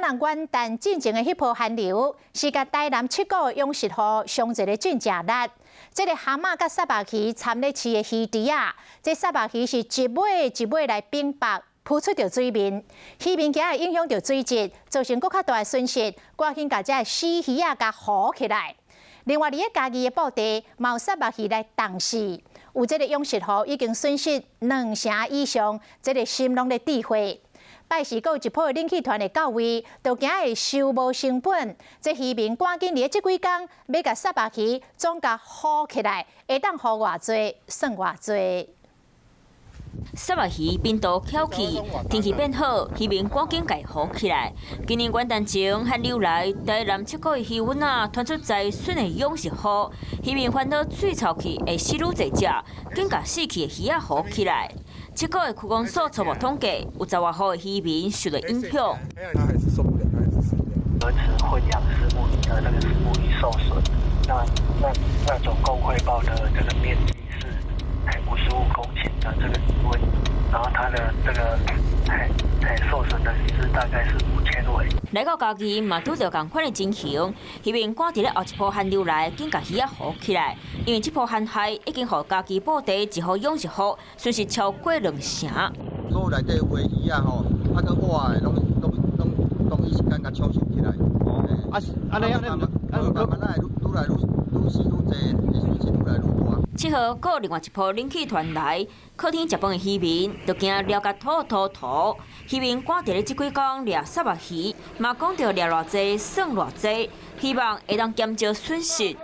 南元旦进前的迄波寒流，是甲台南7股涌食河上一个转折力。这个蛤蟆甲沙白鱼掺咧饲的鱼池啊，这沙白鱼是一尾一尾来冰白，浮出着水面，鱼面镜会影响着水质，造成更较大的损失。赶紧甲这死鱼啊，甲扶起来。另外，伫咧家己的布地，冒沙白鱼来冻死。有这个涌食河已经损失2成以上，这个心拢咧智慧。拜时有一波的冷气团的到位，就惊会收无成本。这渔民赶紧伫这几天要甲沙白鱼总甲扶起来，会当扶偌济算偌济。沙白鱼冰岛翘起，天气变好，渔民赶紧家扶起来。今年元旦前寒流来，台南7股的渔温啊，传出在笋的涌食河，渔民烦恼水臭气会死愈侪只，紧甲死去的鱼仔扶起来。7股的区公所初步统计，有10外户的渔民受到影响。他还是受不了，他还是死掉。儿子混养石目鱼的那个石目鱼受损，那总共汇报的这个面积是55公顷的这个鱼温，然后它的这个受损的鱼只大概是5000尾。来到家己嘛拄到同款的情形，渔民赶伫咧后一波寒流来，紧甲鱼仔扶起来，因为这波寒害已经互家己布地一号涌食河损失超过2成。所有内底有鱼仔吼，啊个活的拢一时间甲抢收起来。安尼慢慢来，愈来愈死愈济，损失愈来愈大。7号，搁另外一波冷气团来，靠天食饭的渔民就惊了甲吐。渔民赶伫咧这几天掠沙白鱼，嘛讲着掠偌济算偌济，希望会当减少损失。